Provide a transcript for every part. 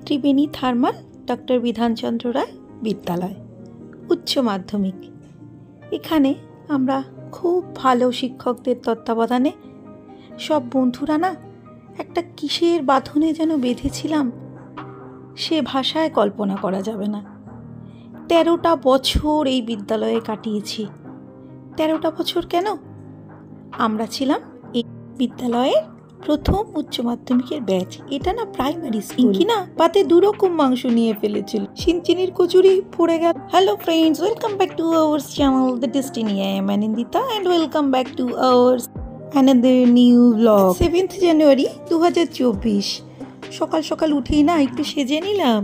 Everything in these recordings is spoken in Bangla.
ত্রিবেণী থার্মাল ডক্টর বিধানচন্দ্র রায় বিদ্যালয় উচ্চ মাধ্যমিক। এখানে আমরা খুব ভালো শিক্ষকদের তত্ত্বাবধানে সব বন্ধুরা না একটা কিসের বাঁধনে যেন বেঁধেছিলাম, সে ভাষায় কল্পনা করা যাবে না। 13টা বছর এই বিদ্যালয়ে কাটিয়েছি। 13টা বছর কেন? আমরা ছিলাম এই বিদ্যালয়ের প্রথম উচ্চ মাধ্যমিকের ব্যাচ। এটা না প্রাইমারি স্কুল কি না, পাতে দুরকম মাংস নিয়ে ফেলেছিল, সিনচিনির কচুরি পড়ে গেল। Hello friends, welcome back to our channel the destiny. I am Anandita and welcome back to our another new vlog. 7th জানুয়ারি 2024। সকাল সকাল উঠেই না একটু সেজে নিলাম,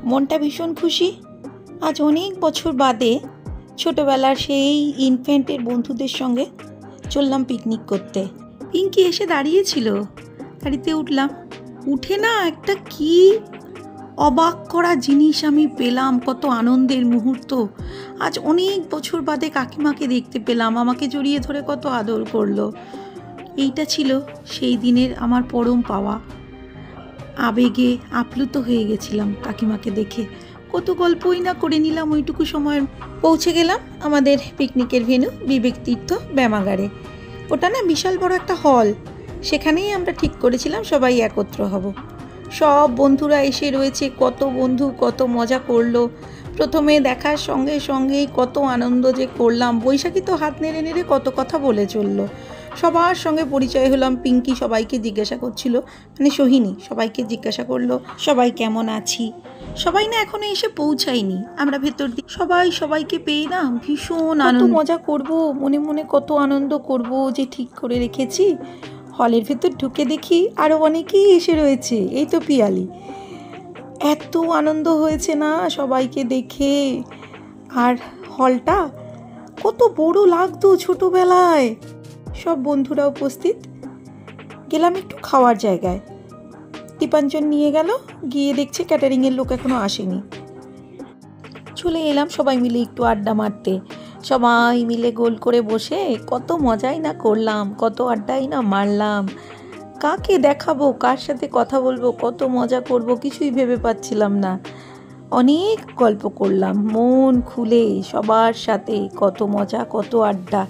মনটা ভীষণ খুশি। আজ অনেক বছর বাদে ছোটবেলার সেই ইনফ্যান্টের বন্ধুদের সঙ্গে চললাম পিকনিক করতে। পিঙ্কি এসে দাঁড়িয়েছিল, গাড়িতে উঠলাম। উঠে না একটা কি অবাক করা জিনিস আমি পেলাম, কত আনন্দের মুহূর্ত। আজ অনেক বছর বাদে কাকিমাকে দেখতে পেলাম, আমাকে জড়িয়ে ধরে কত আদর করলো। এইটা ছিল সেই দিনের আমার পরম পাওয়া। আবেগে আপ্লুত হয়ে গেছিলাম কাকিমাকে দেখে। কত গল্পই না করে নিলাম ওইটুকু সময়। পৌঁছে গেলাম আমাদের পিকনিকের ভেন্যু বিবেক তীর্থ ব্যায়ামাগারে। ওটা না বিশাল বড় একটা হল, সেখানেই আমরা ঠিক করেছিলাম সবাই একত্র হব। সব বন্ধুরা এসে রয়েছে, কত বন্ধু কত মজা করলো। প্রথমে দেখার সঙ্গে সঙ্গেই কত আনন্দ যে করলাম। বৈশাখী তো হাত নেড়ে নেড়ে কত কথা বলে চললো। সবার সঙ্গে পরিচয় হলাম। পিঙ্কি সবাইকে জিজ্ঞাসা করছিল, মানে সোহিনী সবাইকে জিজ্ঞাসা করলো সবাই কেমন আছি। সবাই না এখনো এসে পৌঁছায়নি, আমরা ভেতর দিকে সবাইকে পেয়ে না ভীষণ আনন্দ, মজা করব, মনে মনে কত আনন্দ করব যে ঠিক করে রেখেছি। হলের ভেতর ঢুকে দেখি আরও অনেকেই এসে রয়েছে। এই তো পিয়ালি। এত আনন্দ হয়েছে না সবাইকে দেখে। আর হলটা কত বড় লাগতো ছোটবেলায়। সব বন্ধুরা উপস্থিত। গেলাম একটু খাওয়ার জায়গায়, দীপাঞ্জন নিয়ে গেল, গিয়ে দেখছে ক্যাটারিংয়ের লোক এখনো আসেনি। চলে এলাম সবাই মিলে একটু আড্ডা মারতে। সবাই মিলে গোল করে বসে কত মজাই না করলাম, কত আড্ডাই না মারলাম। কাকে দেখাবো, কার সাথে কথা বলবো, কত মজা করব কিছুই ভেবে পাচ্ছিলাম না। অনেক গল্প করলাম মন খুলে সবার সাথে, কত মজা কত আড্ডা।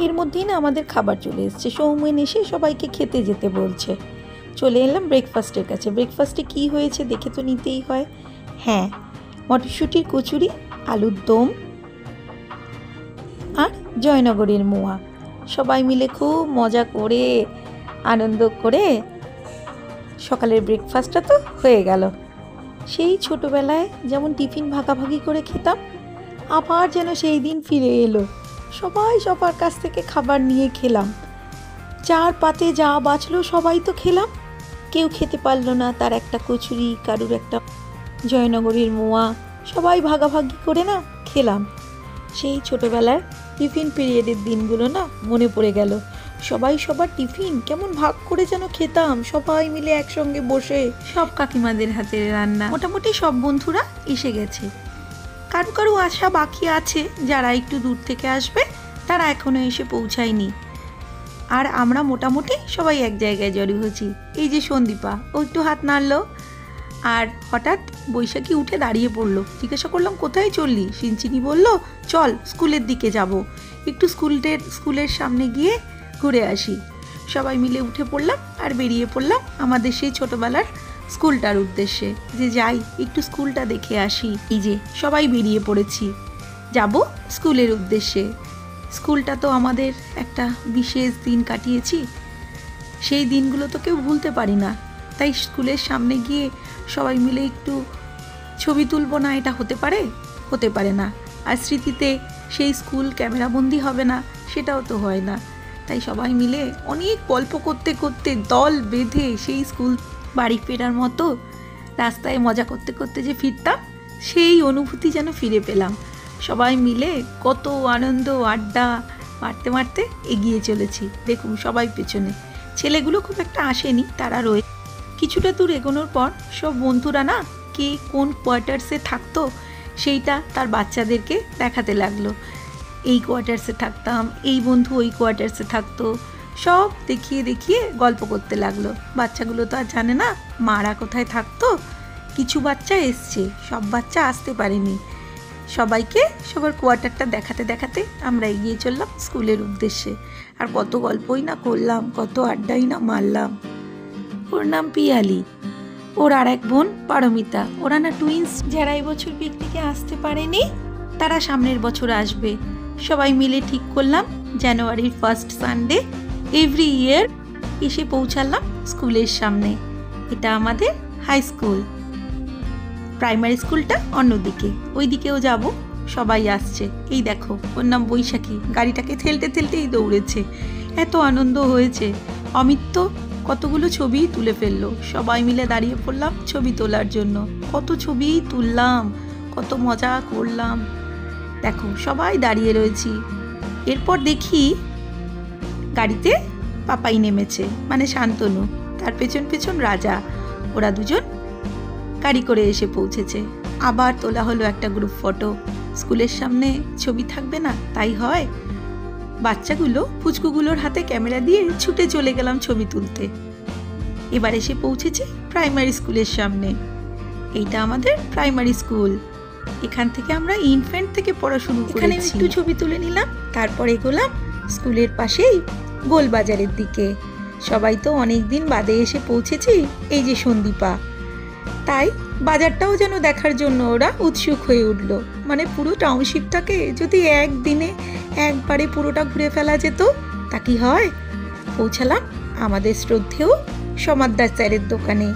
এর মধ্যেই না আমাদের খাবার চলে এসছে। সৌমেন এসে সবাইকে খেতে যেতে বলছে। চলে এলাম ব্রেকফাস্টের কাছে। ব্রেকফাস্টে কি হয়েছে দেখে তো নিতেই হয়। হ্যাঁ, মটরশুঁটির কচুরি, আলুর দম আর জয়নগরের মোয়া। সবাই মিলে খুব মজা করে আনন্দ করে সকালের ব্রেকফাস্টটা তো হয়ে গেল। সেই ছোটোবেলায় যেমন টিফিন ভাগাভাগি করে খেতাম, আবার যেন সেই দিন ফিরে এলো। সবাই সবার কাছ থেকে খাবার নিয়ে খেলাম। যার পাতে যা বাঁচলো সবাই তো খেলাম। কেউ খেতে পারলো না, তার একটা কচুরি, কারুর একটা জয়নগরের মোয়া, সবাই ভাগাভাগি করে না খেলাম। সেই ছোটোবেলার টিফিন পিরিয়ডের দিনগুলো না মনে পড়ে গেল। সবাই সবার টিফিন কেমন ভাগ করে যেন খেতাম, সবাই মিলে একসঙ্গে বসে। সব কাকিমাদের হাতের রান্না। মোটামুটি সব বন্ধুরা এসে গেছে। কারো কারো আসা বাকি আছে, যারা একটু দূর থেকে আসবে তারা এখনো এসে পৌঁছায়নি। আর আমরা মোটামুটি সবাই এক জায়গায় জড়ো হয়েছি। এই যে সন্দীপা, ও একটু হাত নাড়লো। আর হঠাৎ বৈশাখী উঠে দাঁড়িয়ে পড়লো। জিজ্ঞাসা করলাম কোথায় চললি? সিনচিনি বলল চল স্কুলের দিকে যাব, একটু স্কুলের সামনে গিয়ে ঘুরে আসি। সবাই মিলে উঠে পড়লাম আর বেরিয়ে পড়লাম আমাদের সেই ছোটোবেলার স্কুলটার উদ্দেশ্যে, যে যাই একটু স্কুলটা দেখে আসি। এই যে সবাই বেরিয়ে পড়েছি, যাব স্কুলের উদ্দেশ্যে। স্কুলটা তো আমাদের একটা বিশেষ দিন কাটিয়েছি, সেই দিনগুলো তো কেউ ভুলতে পারি না। তাই স্কুলের সামনে গিয়ে সবাই মিলে একটু ছবি তুলব না, এটা হতে পারে না। আর স্মৃতিতে সেই স্কুল ক্যামেরাবন্দি হবে না, সেটাও তো হয় না। তাই সবাই মিলে অনেক গল্প করতে করতে দল বেঁধে সেই স্কুল বাড়ি ফেরার মতো রাস্তায় মজা করতে করতে যে ফিরতাম, সেই অনুভূতি যেন ফিরে পেলাম। সবাই মিলে কত আনন্দ, আড্ডা মারতে মারতে এগিয়ে চলেছি। দেখুন সবাই পেছনে, ছেলেগুলো খুব একটা আসেনি, তারা রয়ে। কিছুটা দূর এগোনোর পর সব বন্ধুরা না কে কোন কোয়ার্টার্সে থাকতো সেইটা তার বাচ্চাদেরকে দেখাতে লাগলো। এই কোয়ার্টার্সে থাকতাম, এই বন্ধু ওই কোয়ার্টার্সে থাকতো। সব দেখিয়ে দেখিয়ে গল্প করতে লাগলো। বাচ্চাগুলো তো আর জানে না মারা কোথায় থাকতো। কিছু বাচ্চা এসছে, সব বাচ্চা আসতে পারেনি। সবাইকে সবার কোয়ার্টারটা দেখাতে দেখাতে আমরা এগিয়ে চললাম স্কুলের উদ্দেশ্যে। আর কত গল্পই না করলাম, কত আড্ডাই না মারলাম। ওর নাম পিয়ালি, ওর আর এক বোন পারমিতা। ওরা না টুইন্স। যারা এবছর পিকনিকে আসতে পারেনি তারা সামনের বছর আসবে। সবাই মিলে ঠিক করলাম জানুয়ারির ফার্স্ট সানডে এভরি ইয়ার এসে পৌঁছালাম স্কুলের সামনে। এটা আমাদের হাই স্কুল, প্রাইমারি স্কুলটা অন্যদিকে, ওই দিকেও যাব। সবাই আসছে। এই দেখো, ওর নাম বৈশাখী। গাড়িটাকে ঠেলতে ঠেলতেই দৌড়েছে। এত আনন্দ হয়েছে। অমিত তো কতগুলো ছবিই তুলে ফেললো। সবাই মিলে দাঁড়িয়ে পড়লাম ছবি তোলার জন্য। কত ছবিই তুললাম, কত মজা করলাম। দেখো সবাই দাঁড়িয়ে রয়েছি। এরপর দেখি গাড়িতে পাপাই নেমেছে, মানে শান্তনু, তার পেছন পেছন রাজা। ওরা দুজন গাড়ি করে এসে পৌঁছেছে। আবার তোলা হলো একটা গ্রুপ ফটো। স্কুলের সামনে ছবি থাকবে না, তাই হয়। বাচ্চাগুলো পুচকুগুলোর হাতে ক্যামেরা দিয়ে ছুটে চলে গেলাম ছবি তুলতে। এবার এসে পৌঁছেছি প্রাইমারি স্কুলের সামনে। এইটা আমাদের প্রাইমারি স্কুল। এখান থেকে আমরা ইনফ্যান্ট থেকে পড়া শুরু করেছি। এখানে একটু ছবি তুলে নিলাম। তারপর এগোলাম স্কুলের পাশেই গোলবাজারের দিকে। সবাই তো অনেক দিন বাদে এসে পৌঁছেছি। এই যে সন্দীপা, তাই বাজারটাও যেন দেখার জন্য ওরা উৎসুক হয়ে উঠল। মানে পুরো টাউনশিপটাকে যদি একদিনে একবারে পুরোটা ঘুরে ফেলা যেত তা কি হয়। পৌঁছালাম আমাদের শ্রদ্ধেয় সমাদ্দার স্যারের দোকানে।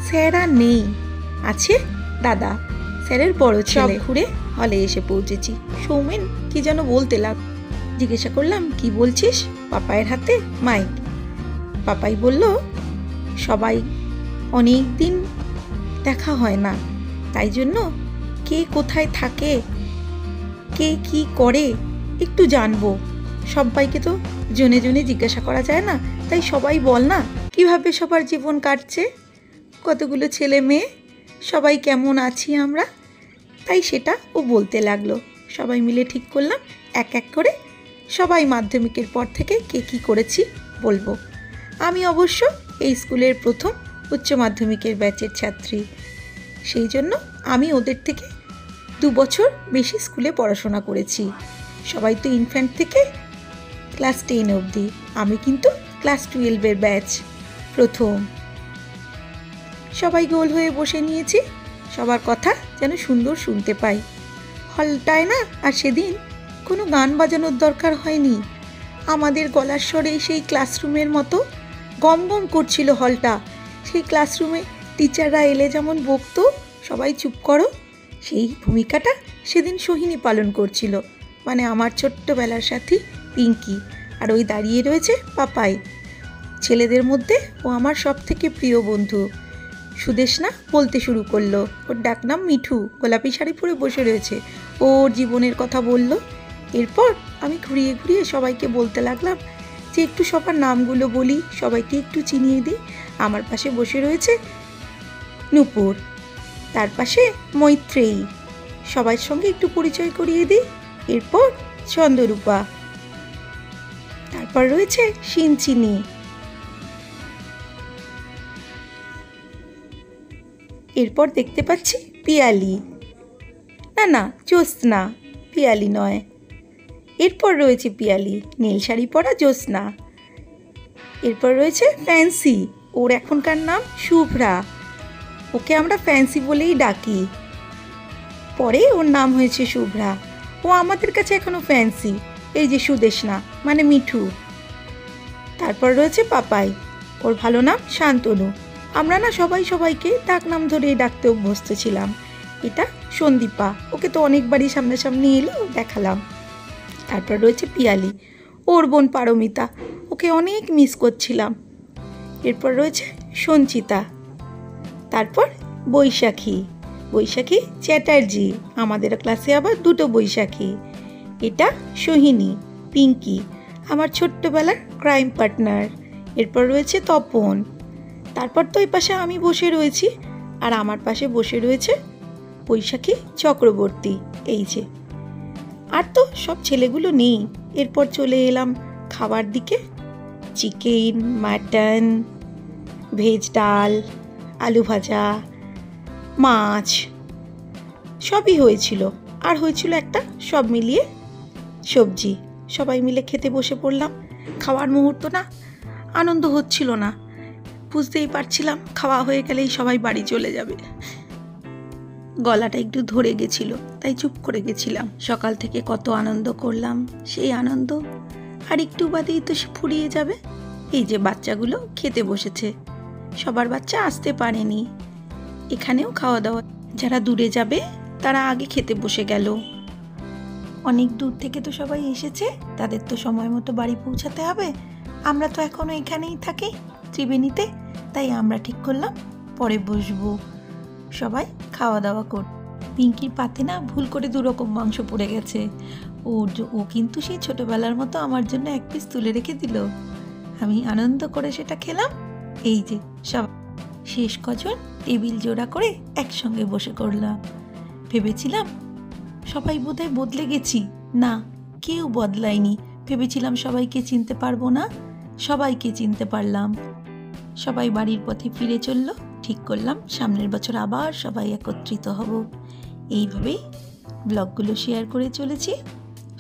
স্যার আর নেই, আছে দাদা, স্যারের বড় ছেলে। ঘুরে হলে এসে পৌঁছেছি। সৌমেন কি যেন বলতে লাগ। জিজ্ঞাসা করলাম, কি বলছিস? পাপাইয়ের হাতে মাইক। পাপাই বলল, সবাই অনেক দিন দেখা হয় না, তাই জন্য কে কোথায় থাকে, কে কি করে একটু জানবো। সবাইকে তো জনে জনে জিজ্ঞাসা করা যায় না, তাই সবাই বল না কিভাবে সবার জীবন কাটছে, কতগুলো ছেলে মেয়ে, সবাই কেমন আছি আমরা। তাই সেটা ও বলতে লাগলো। সবাই মিলে ঠিক করলাম এক এক করে সবাই মাধ্যমিকের পর থেকে কে কী করেছি বলবো। আমি অবশ্য এই স্কুলের প্রথম উচ্চ মাধ্যমিকের ব্যাচের ছাত্রী, সেই জন্য আমি ওদের থেকে 2 বছর বেশি স্কুলে পড়াশোনা করেছি। সবাই তো ইনফ্যান্ট থেকে ক্লাস 10 অবধি, আমি কিন্তু ক্লাস 12-এর ব্যাচ প্রথম। সবাই গোল হয়ে বসে নিয়েছি, সবার কথা যেন সুন্দর শুনতে পাই। হলটায় না আর সেদিন কোনো গান বাজানোর দরকার হয়নি। আমাদের গলার স্বরেই সেই ক্লাসরুমের মতো গম গম করছিল হলটা। সেই ক্লাসরুমে টিচাররা এলে যেমন বকতো, সবাই চুপ করো, সেই ভূমিকাটা সেদিন সোহিনী পালন করছিল, মানে আমার ছোট্টবেলার সাথী পিঙ্কি। আর ওই দাঁড়িয়ে রয়েছে পাপাই। ছেলেদের মধ্যে ও আমার সব থেকে প্রিয় বন্ধু। সুদেশনা বলতে শুরু করলো। ওর ডাকনাম মিঠু। গোলাপি শাড়ি পরে বসে রয়েছে, ওর জীবনের কথা বলল। এরপর আমি ঘুরিয়ে ঘুরিয়ে সবাইকে বলতে লাগলাম যে একটু সবার নামগুলো বলি, সবাইকে একটু চিনিয়ে দিই। আমার পাশে বসে রয়েছে নূপুর, তার পাশে মৈত্রেয়ী, সবার সঙ্গে একটু পরিচয় করিয়ে দিই। এরপর চন্দ্ররূপা, তারপর রয়েছে সিনচিনি, এরপর দেখতে পাচ্ছি পিয়ালি, না জ্যোৎস্না, পিয়ালি নয়। এরপর রয়েছে পিয়ালি, নীল শাড়ি পরা জ্যোৎস্না। এরপর রয়েছে ফ্যান্সি, ওর এখনকার নাম শুভ্রা, ওকে আমরা ফ্যান্সি বলেই ডাকি, পরে ওর নাম হয়েছে শুভ্রা। ও আমাদের কাছে এখনো ফ্যান্সি। এই যে সুদেশনা, মানে মিঠু। তারপর রয়েছে পাপাই, ওর ভালো নাম শান্তনু। আমরা না সবাই সবাইকে ডাক নাম ধরেই ডাকতে অভ্যস্ত ছিলাম। এটা সন্দীপা, ওকে তো অনেকবারই সামনাসামনি এলো, দেখালাম। তারপর রয়েছে পিয়ালি, ওর বোন পারমিতা, ওকে অনেক মিস করছিলাম। এরপর রয়েছে সঞ্চিতা, তারপর বৈশাখী চ্যাটার্জি, আমাদের ক্লাসে আবার 2টো বৈশাখী। এটা সোহিনী, পিঙ্কি, আমার ছোট্টবেলার ক্রাইম পার্টনার। এরপর রয়েছে তপন। তারপর তো এই পাশে আমি বসে রয়েছি, আর আমার পাশে বসে রয়েছে বৈশাখী চক্রবর্তী, এই যে। আর তো সব ছেলেগুলো নেই। এরপর চলে এলাম খাবার দিকে। চিকেন, মাটন, ভেজ ডাল, আলু ভাজা, মাছ সবই হয়েছিল। আর হয়েছিল একটা সব মিলিয়ে সবজি। সবাই মিলে খেতে বসে পড়লাম। খাওয়ার মুহূর্ত না, আনন্দ হচ্ছিল না, বুঝতেই পারছিলাম খাওয়া হয়ে গেলেই সবাই বাড়ি চলে যাবে। গলাটা একটু ধরে গেছিল, তাই চুপ করে গেছিলাম। সকাল থেকে কত আনন্দ করলাম, সেই আনন্দ আর একটু বাদেই তো ফুরিয়ে যাবে। এই যে বাচ্চাগুলো খেতে বসেছে, সবার বাচ্চা আসতে পারেনি। এখানেও খাওয়া দাওয়া, যারা দূরে যাবে তারা আগে খেতে বসে গেল। অনেক দূর থেকে তো সবাই এসেছে, তাদের তো সময় মতো বাড়ি পৌঁছাতে হবে। আমরা তো এখনো এখানেই থাকি ত্রিবেণীতে, তাই আমরা ঠিক করলাম পরে বসবো, সবাই খাওয়া দাওয়া কর। পিঙ্কির পাতে না ভুল করে 2 রকম মাংস পড়ে গেছে। ও কিন্তু সেই ছোটবেলার মতো আমার জন্য 1 পিস তুলে রেখে দিল। আমি আনন্দ করে সেটা খেলাম। এই যে সব শেষ কজন টেবিল জোড়া করে একসঙ্গে বসে করলাম। ভেবেছিলাম সবাই বোধহয় বদলে গেছি, না কেউ বদলায়নি। ভেবেছিলাম সবাইকে চিনতে পারবো না, সবাইকে চিনতে পারলাম। সবাই বাড়ির পথে ফিরে চলল। ঠিক করলাম সামনের বছর আবার সবাই একত্রিত হব। এইভাবেই ব্লগগুলো শেয়ার করে চলেছি।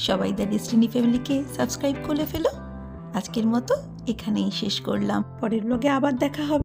সবাই দ্য ডেস্টিনি ফ্যামিলিকে সাবস্ক্রাইব করে ফেলো। আজকের মতো এখানেই শেষ করলাম, পরের ব্লগে আবার দেখা হবে।